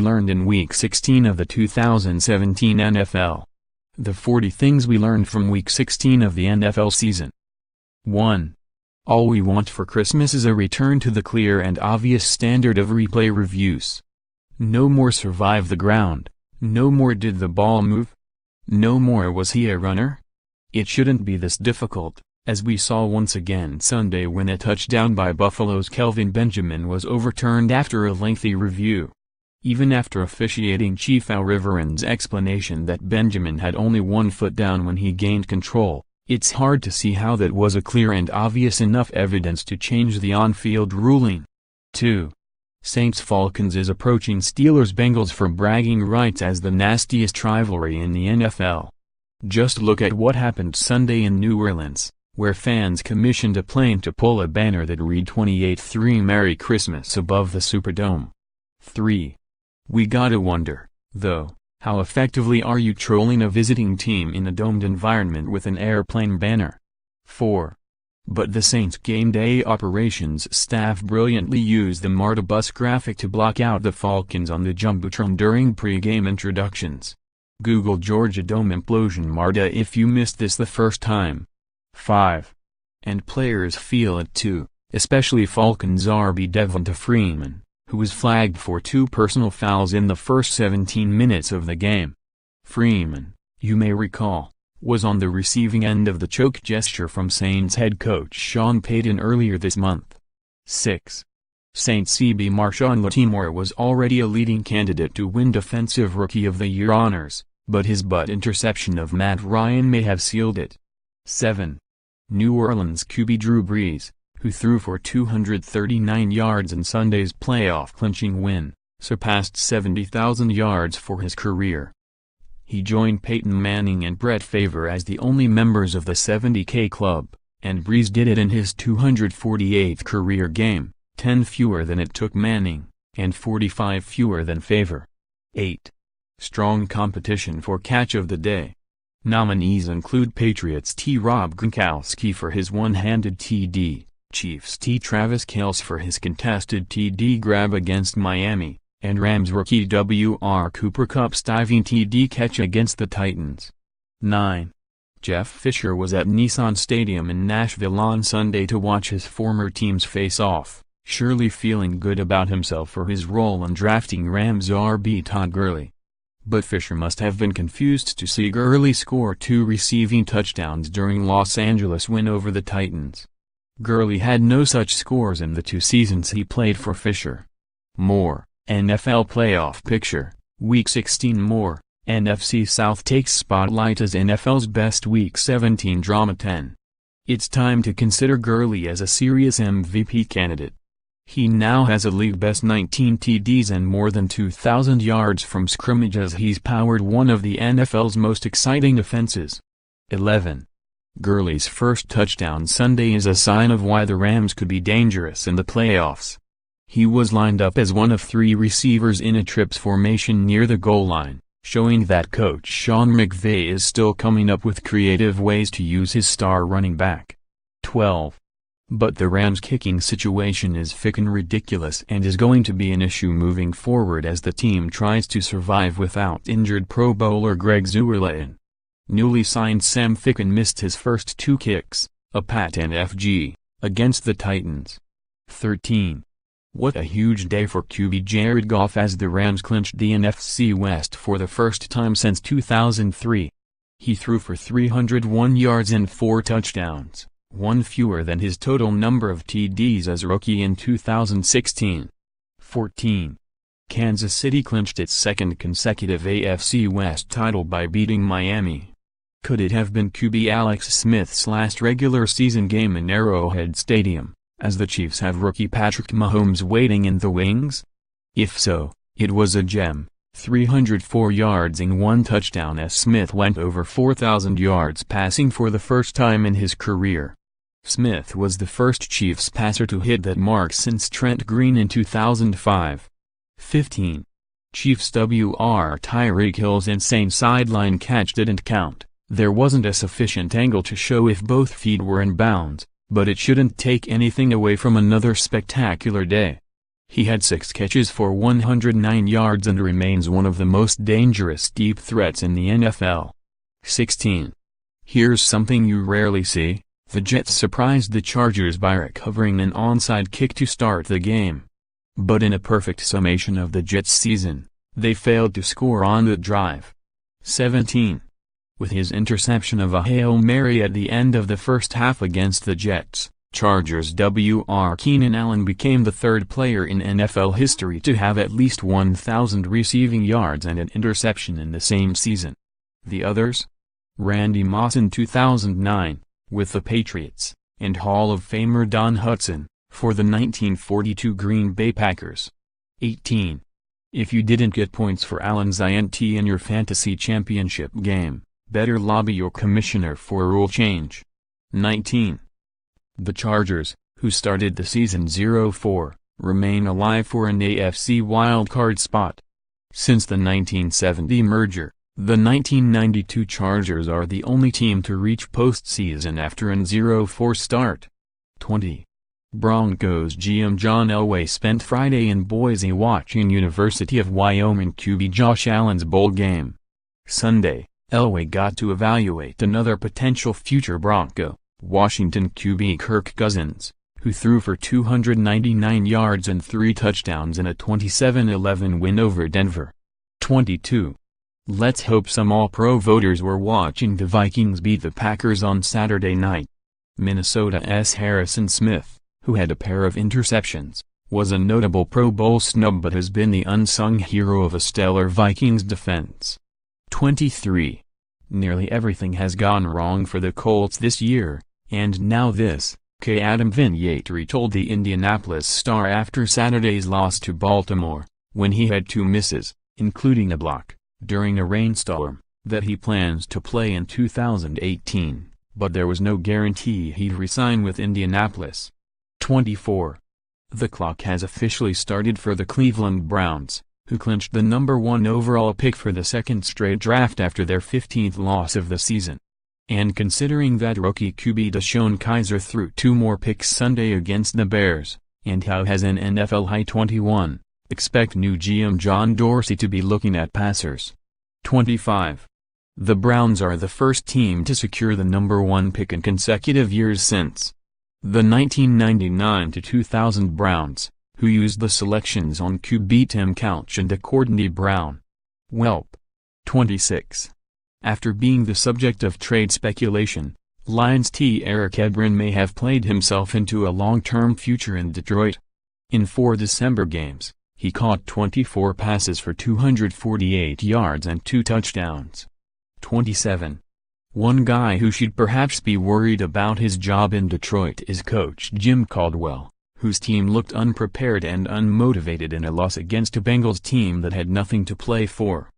learned in Week 16 of the 2017 NFL. The 40 things we learned from Week 16 of the NFL season. 1. All we want for Christmas is a return to the clear and obvious standard of replay reviews. No more survive the ground, no more did the ball move, no more was he a runner. It shouldn't be this difficult, as we saw once again Sunday when a touchdown by Buffalo's Kelvin Benjamin was overturned after a lengthy review. Even after officiating chief Riveron's explanation that Benjamin had only 1 foot down when he gained control, it's hard to see how that was a clear and obvious enough evidence to change the on-field ruling. 2. Saints-Falcons is approaching Steelers-Bengals for bragging rights as the nastiest rivalry in the NFL. Just look at what happened Sunday in New Orleans, where fans commissioned a plane to pull a banner that read 28-3 Merry Christmas above the Superdome. 3. We gotta wonder, though, how effectively are you trolling a visiting team in a domed environment with an airplane banner? 4. But the Saints game day operations staff brilliantly used the MARTA bus graphic to block out the Falcons on the Jumbotron during pre-game introductions. Google Georgia Dome implosion MARTA if you missed this the first time. 5. And players feel it too, especially Falcons RB Devonta Freeman, who was flagged for 2 personal fouls in the first 17 minutes of the game. Freeman, you may recall, was on the receiving end of the choke gesture from Saints head coach Sean Payton earlier this month. 6. Saints CB Marshawn Lattimore was already a leading candidate to win Defensive Rookie of the Year honors, but his butt interception of Matt Ryan may have sealed it. 7. New Orleans QB Drew Brees, who threw for 239 yards in Sunday's playoff-clinching win, surpassed 70,000 yards for his career. He joined Peyton Manning and Brett Favre as the only members of the 70K club, and Brees did it in his 248th career game, 10 fewer than it took Manning, and 45 fewer than Favre. 8. Strong competition for catch of the day. Nominees include Patriots T. Rob Gronkowski for his one-handed TD, Chiefs T. Travis Kelce for his contested TD grab against Miami, and Rams rookie W.R. Cooper Kupp's diving TD catch against the Titans. 9. Jeff Fisher was at Nissan Stadium in Nashville on Sunday to watch his former teams face off, surely feeling good about himself for his role in drafting Rams RB Todd Gurley. But Fisher must have been confused to see Gurley score 2 receiving touchdowns during Los Angeles' win over the Titans. Gurley had no such scores in the 2 seasons he played for Fisher. More, NFL playoff picture, Week 16 more, NFC South takes spotlight as NFL's best Week 17 drama 10. It's time to consider Gurley as a serious MVP candidate. He now has a league-best 19 TDs and more than 2,000 yards from scrimmage as he's powered one of the NFL's most exciting offenses. 11. Gurley's first touchdown Sunday is a sign of why the Rams could be dangerous in the playoffs. He was lined up as one of 3 receivers in a trips formation near the goal line, showing that coach Sean McVay is still coming up with creative ways to use his star running back. 12. But the Rams' kicking situation is frickin' ridiculous and is going to be an issue moving forward as the team tries to survive without injured Pro Bowler Greg Zuerlein. Newly signed Sam Ficken missed his first 2 kicks, a PAT and FG, against the Titans. 13. What a huge day for QB Jared Goff as the Rams clinched the NFC West for the first time since 2003. He threw for 301 yards and 4 touchdowns. 1 fewer than his total number of TDs as rookie in 2016. 14. Kansas City clinched its 2nd consecutive AFC West title by beating Miami. Could it have been QB Alex Smith's last regular season game in Arrowhead Stadium, as the Chiefs have rookie Patrick Mahomes waiting in the wings? If so, it was a gem. 304 yards and 1 touchdown as Smith went over 4,000 yards passing for the first time in his career. Smith was the first Chiefs passer to hit that mark since Trent Green in 2005. 15. Chiefs WR Tyreek Hill's insane sideline catch didn't count. There wasn't a sufficient angle to show if both feet were in bounds, but it shouldn't take anything away from another spectacular day. He had 6 catches for 109 yards and remains one of the most dangerous deep threats in the NFL. 16. Here's something you rarely see: the Jets surprised the Chargers by recovering an onside kick to start the game. But in a perfect summation of the Jets' season, they failed to score on that drive. 17. With his interception of a Hail Mary at the end of the first half against the Jets, Chargers WR Keenan Allen became the third player in NFL history to have at least 1,000 receiving yards and an interception in the same season. The others? Randy Moss in 2009, with the Patriots, and Hall of Famer Don Hutson, for the 1942 Green Bay Packers. 18. If you didn't get points for Allen's INT in your fantasy championship game, better lobby your commissioner for a rule change. 19. The Chargers, who started the season 0-4, remain alive for an AFC wildcard spot. Since the 1970 merger, the 1992 Chargers are the only team to reach postseason after an 0-4 start. 20. Broncos GM John Elway spent Friday in Boise watching University of Wyoming QB Josh Allen's bowl game. Sunday, Elway got to evaluate another potential future Bronco, Washington QB Kirk Cousins, who threw for 299 yards and 3 touchdowns in a 27-11 win over Denver. 22. Let's hope some All-Pro voters were watching the Vikings beat the Packers on Saturday night. Minnesota's Harrison Smith, who had a pair of interceptions, was a notable Pro Bowl snub but has been the unsung hero of a stellar Vikings defense. 23. Nearly everything has gone wrong for the Colts this year, and now this, Adam Vinatieri told the Indianapolis Star after Saturday's loss to Baltimore, when he had 2 misses, including a block, during a rainstorm, that he plans to play in 2018, but there was no guarantee he'd resign with Indianapolis. 24. The clock has officially started for the Cleveland Browns, who clinched the number 1 overall pick for the second straight draft after their 15th loss of the season. And considering that rookie QB DeShone Kizer threw 2 more picks Sunday against the Bears, and Howe has an NFL high 21, expect new GM John Dorsey to be looking at passers. 25. The Browns are the first team to secure the number 1 pick in consecutive years since the 1999-2000 Browns, who used the selections on QB Tim Couch and Courtney Brown. Welp. 26. After being the subject of trade speculation, Lions Eric Ebron may have played himself into a long-term future in Detroit. In 4 December games, he caught 24 passes for 248 yards and 2 touchdowns. 27. One guy who should perhaps be worried about his job in Detroit is coach Jim Caldwell, whose team looked unprepared and unmotivated in a loss against a Bengals team that had nothing to play for.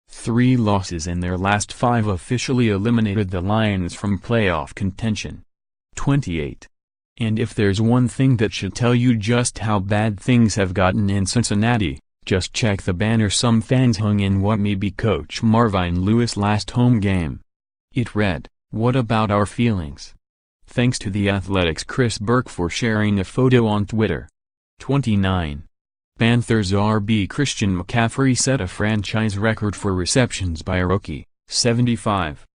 3 losses in their last 5 officially eliminated the Lions from playoff contention. 28. And if there's one thing that should tell you just how bad things have gotten in Cincinnati, just check the banner some fans hung in what may be Coach Marvin Lewis' last home game. It read, "What about our feelings?" Thanks to The Athletic's Chris Burke for sharing a photo on Twitter. 29. Panthers RB Christian McCaffrey set a franchise record for receptions by a rookie, 75.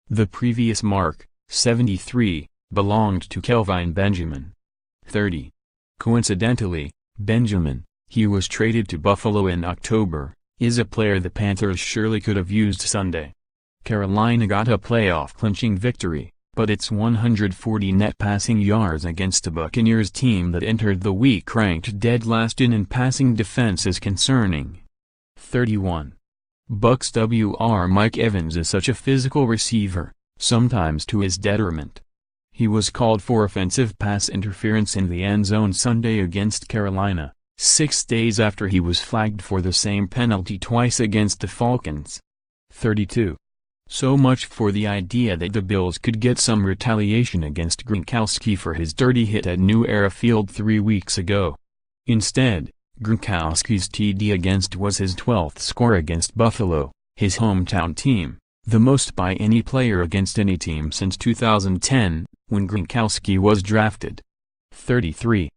The previous mark, 73, belonged to Kelvin Benjamin. 30. Coincidentally, Benjamin, he was traded to Buffalo in October, is a player the Panthers surely could have used Sunday. Carolina got a playoff-clinching victory, but its 140 net passing yards against a Buccaneers team that entered the week ranked dead last in passing defense is concerning. 31. Bucs WR Mike Evans is such a physical receiver, sometimes to his detriment. He was called for offensive pass interference in the end zone Sunday against Carolina, 6 days after he was flagged for the same penalty twice against the Falcons. 32. So much for the idea that the Bills could get some retaliation against Gronkowski for his dirty hit at New Era Field 3 weeks ago. Instead, Gronkowski's TD against was his 12th score against Buffalo, his hometown team, the most by any player against any team since 2010, when Gronkowski was drafted. 33.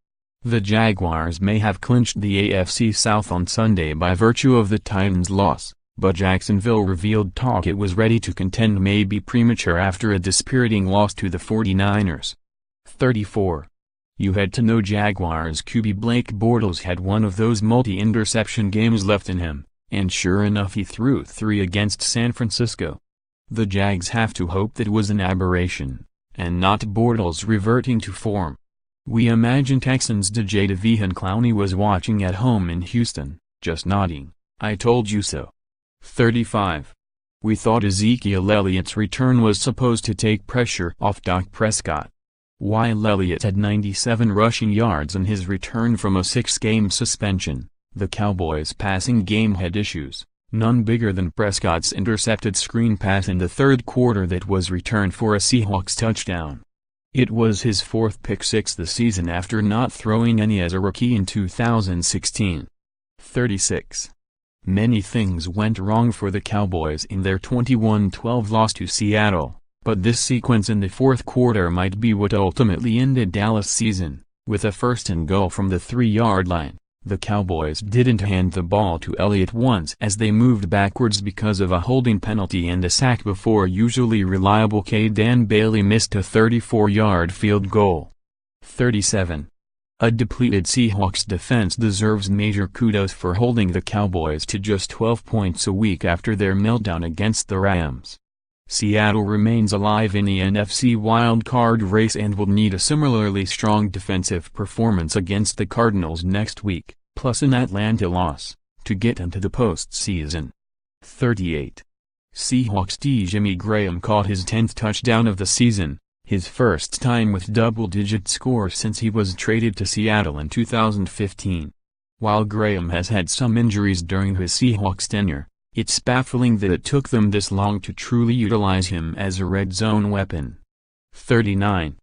The Jaguars may have clinched the AFC South on Sunday by virtue of the Titans' loss, but Jacksonville revealed talk it was ready to contend may be premature after a dispiriting loss to the 49ers. 34. You had to know Jaguars QB Blake Bortles had one of those multi-interception games left in him, and sure enough he threw 3 against San Francisco. The Jags have to hope that was an aberration, and not Bortles reverting to form. We imagine Texans' DJ DeVehan Clowney was watching at home in Houston, just nodding, "I told you so." 35. We thought Ezekiel Elliott's return was supposed to take pressure off Dak Prescott. While Elliott had 97 rushing yards in his return from a 6-game suspension, the Cowboys' passing game had issues, none bigger than Prescott's intercepted screen pass in the third quarter that was returned for a Seahawks touchdown. It was his 4th pick-six this season after not throwing any as a rookie in 2016. 36. Many things went wrong for the Cowboys in their 21-12 loss to Seattle, but this sequence in the fourth quarter might be what ultimately ended Dallas' season. With a 1st and goal from the 3-yard line, the Cowboys didn't hand the ball to Elliott once as they moved backwards because of a holding penalty and a sack before usually reliable Dan Bailey missed a 34-yard field goal. 37. A depleted Seahawks defense deserves major kudos for holding the Cowboys to just 12 points a week after their meltdown against the Rams. Seattle remains alive in the NFC wild-card race and will need a similarly strong defensive performance against the Cardinals next week, plus an Atlanta loss, to get into the postseason. 38. Seahawks D. Jimmy Graham caught his 10th touchdown of the season, his first time with double-digit scores since he was traded to Seattle in 2015. While Graham has had some injuries during his Seahawks tenure, it's baffling that it took them this long to truly utilize him as a red zone weapon. 39.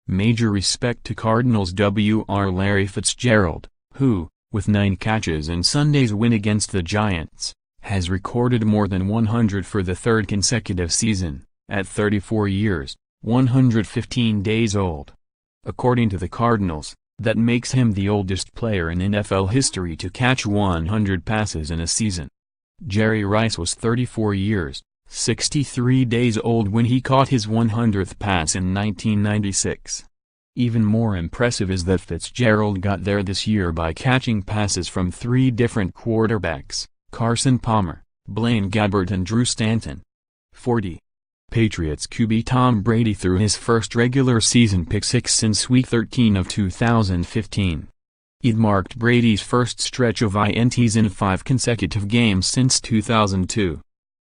Major respect to Cardinals WR Larry Fitzgerald, who, with 9 catches in Sunday's win against the Giants, has recorded more than 100 for the 3rd consecutive season, at 34 years, 115 days old. According to the Cardinals, that makes him the oldest player in NFL history to catch 100 passes in a season. Jerry Rice was 34 years, 63 days old when he caught his 100th pass in 1996. Even more impressive is that Fitzgerald got there this year by catching passes from 3 different quarterbacks, Carson Palmer, Blaine Gabbert and Drew Stanton. 40. Patriots QB Tom Brady threw his first regular season pick-six since Week 13 of 2015. It marked Brady's first stretch of INTs in 5 consecutive games since 2002.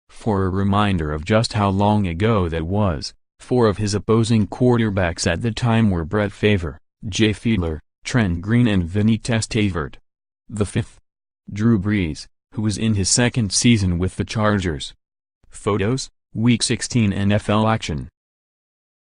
For a reminder of just how long ago that was, 4 of his opposing quarterbacks at the time were Brett Favre, Jay Fiedler, Trent Green and Vinny Testaverde. The 5th. Drew Brees, who was in his 2nd season with the Chargers. Photos, Week 16 NFL action.